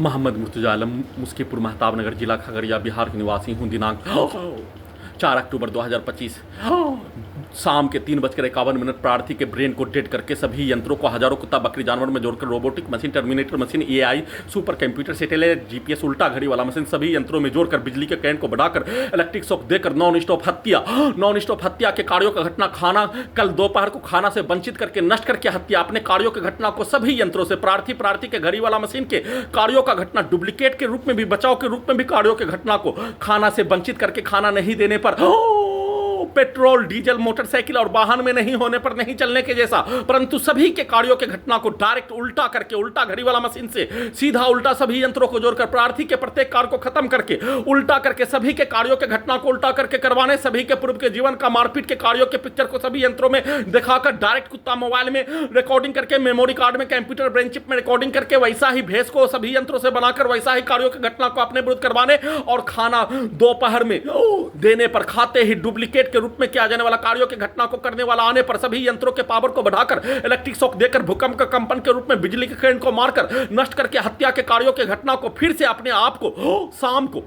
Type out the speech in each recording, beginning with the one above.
मोहम्मद मुर्तजा आलम मुस्कीपुर महताब नगर जिला खगड़िया बिहार के निवासी हूँ। दिनांक 4 अक्टूबर 2025 शाम के 3:51 प्रार्थी के ब्रेन को डेड करके सभी यंत्रों को हजारों कुत्ता बकरी जानवर में जोड़कर robotic machine, terminator machine, AI, super computer, satellite, GPS, उल्टा घड़ी वाला मशीन सभी यंत्रों में जोड़कर बिजली के करंट को बढ़ाकर इलेक्ट्रिक शॉक देकर नॉन स्टॉप हत्या के कार्यों का घटना खाना कल दोपहर को खाना से वंचित करके नष्ट करके हत्या अपने कार्यों के घटना को सभी यंत्रों से प्रार्थी के घड़ी वाला मशीन के कार्यों का घटना डुप्लीकेट के रूप में भी बचाव के रूप में भी कार्यों के घटना को खाना से वंचित करके खाना नहीं देने पर पेट्रोल, डीजल, मोटरसाइकिल और वाहन में नहीं होने पर नहीं चलने के जैसा, परंतु सभी के कार्यों के घटना को डायरेक्ट उल्टा करके उल्टा घड़ी वाला मशीन से सीधा उल्टा सभी यंत्रों को जोड़कर प्रार्थी के प्रत्येक कार्य को खत्म करके उल्टा करके सभी के कार्यों के घटना को उल्टा करके करवाने, सभी के पूर्व के जीवन का मारपीट के कार्यों के पिक्चर को सभी यंत्रों में दिखाकर डायरेक्ट कुत्ता मोबाइल में रिकॉर्डिंग करके मेमोरी कार्ड में कंप्यूटर ब्रेन चिप में रिकॉर्डिंग करके वैसा ही भेस को सभी यंत्रों से बनाकर वैसा ही कार्यों की घटना को अपने विरुद्ध करवाने और खाना दोपहर में देने पर खाते ही डुप्लीकेट के रूप में किया जाने वाला कार्यों की घटना को करने वाला आने पर सभी यंत्रों के पावर को बढ़ाकर इलेक्ट्रिक शॉक देकर भूकंप का कंपन के रूप में बिजली के करंट को मारकर नष्ट करके हत्या के कार्यों की घटना को फिर से अपने आप को शाम को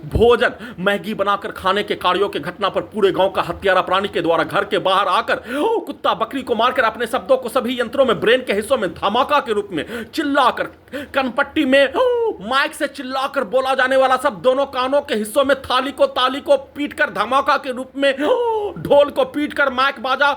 भोजन मैगी बनाकर खाने के कार्यों की घटना पर पूरे गांव का हत्यारा प्राणी के द्वारा घर के बाहर आकर कुत्ता बकरी को मारकर अपने शब्दों को सभी यंत्रों में ब्रेन के हिस्सों में धमाका के रूप में चिल्लाकर कनपट्टी में माइक से चिल्लाकर बोला जाने वाला सब दोनों कानों के हिस्सों में ताली को पीटकर धमाका के रूप में ढोल को पीटकर माइक बाजा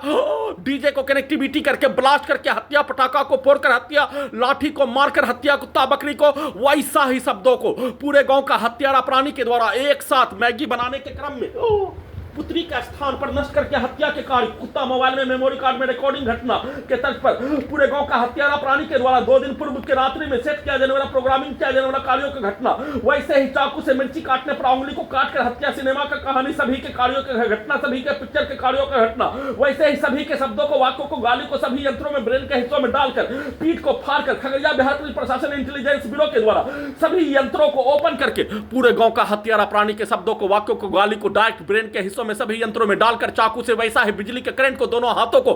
डीजे को कनेक्टिविटी करके ब्लास्ट करके हत्या, पटाखा को फोड़कर हत्या, लाठी को मारकर हत्या, कुत्ता बकरी को वैसा ही शब्दों को पूरे गांव का हत्यारा प्राणी के द्वारा एक साथ मैगी बनाने के क्रम में पुत्री का स्थान पर नष्ट करके हत्या के कार्य कुत्ता मोबाइल में मेमोरी कार्ड में रिकॉर्डिंग घटना के तर्ज पर पूरे गांव का हत्यारा प्राणी के द्वारा 2 दिन पूर्व के रात्रि में सेट किया जाने वाला प्रोग्रामिंग किया जाने वाला कार्यों की घटना, वैसे ही चाकू से मिर्ची काटने पर उंगली को काटकर हत्या, सिनेमा का कहानी सभी के कार्यों की घटना, सभी के पिक्चर के कार्यों की घटना, वैसे ही सभी के शब्दों को, वाक्यों को, गाली को सभी यंत्रों में ब्रेन के हिस्सों में डालकर पीठ को फाड़कर खगड़िया बिहार पुलिस प्रशासन इंटेलिजेंस ब्यूरो के द्वारा सभी यंत्रों को ओपन करके पूरे गांव का हत्यारा प्राणी के शब्दों को, वाक्यों को, गाली को डायरेक्ट ब्रेन के हिस्सों में सभी यंत्रों में डालकर चाकू से वैसा ही बिजली के करंट को दोनों हाथों को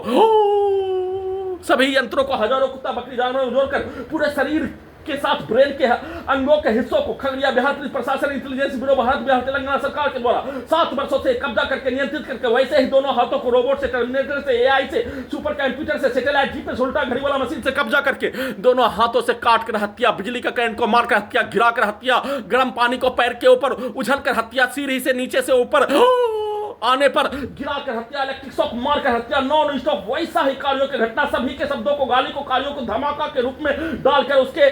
सभी यंत्रों को हजारों कुत्ता बकरी जानवरों में जोड़कर पूरे शरीर के साथ ब्रेन के अंगों के हिस्सों को खगड़िया बिहार पुलिस प्रशासन इंटेलिजेंस ब्यूरो भारत बिहार तेलंगाना सरकार के द्वारा 7 वर्षों से कब्जा करके नियंत्रित करके वैसे ही दोनों हाथों को रोबोट से, टर्मिनेटर से, एआई से, सुपर कंप्यूटर से, सैटेलाइट, जीपीएस, उल्टा घड़ी वाला मशीन से कब्जा करके दोनों हाथों से काट कर हत्या, बिजली का करंट को मारकर हत्या, गिराकर हत्या, गर्म पानी को पैर के ऊपर उछलकर हत्या, सीढ़ी से नीचे से ऊपर आने पर गिराकर हत्या, इलेक्ट्रिक शॉक मारकर हत्या, नॉन स्टॉप वैसा ही कार्यों की घटना, सभी के शब्दों को, गाली को, कार्यों को धमाका के रूप में डालकर उसके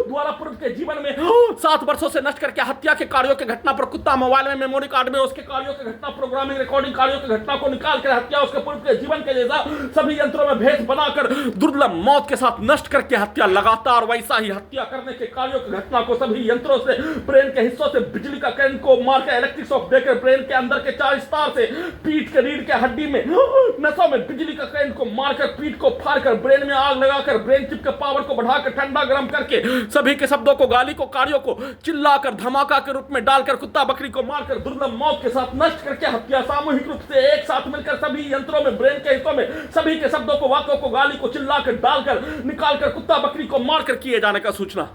द्वारा पूर्व के जीवन में 7 वर्षों से नष्ट करके हत्या के कार्यों की घटना पर कुत्ता मोबाइल में मेमोरी कार्ड में उसके कार्यों की घटना, प्रोग्रामिंग रिकॉर्डिंग कार्यों की घटना को निकाल कर हत्या, उसके पूर्व के जीवन के जैसा सभी यंत्रों में भेद बनाकर दुर्लभ मौत के साथ नष्ट करके हत्या, लगातार वैसा ही हत्या करने के कार्यों की घटना को सभी यंत्रों से ब्रेन के हिस्सों से बिजली का करंट को मारकर इलेक्ट्रिक शॉक देकर ब्रेन के अंदर के 4 स्टार से पीठ के रीढ़ के हड्डी में नसों में बिजली का करंट को मारकर पीठ को फाड़कर ब्रेन में आग लगाकर ब्रेन चिप के पावर को बढ़ाकर ठंडा गर्म करके सभी के शब्दों को, गाली को, कार्यों को चिल्लाकर धमाका के रूप में डालकर कुत्ता बकरी को मारकर दुर्लभ मौत के साथ नष्ट करके हत्या, सामूहिक रूप से एक साथ मिलकर सभी यंत्रों में ब्रेन के हिस्सों में सभी के शब्दों को, वाक्यों को, गाली को चिल्लाकर डालकर निकालकर कुत्ता बकरी को मारकर किए जाने का सूचना।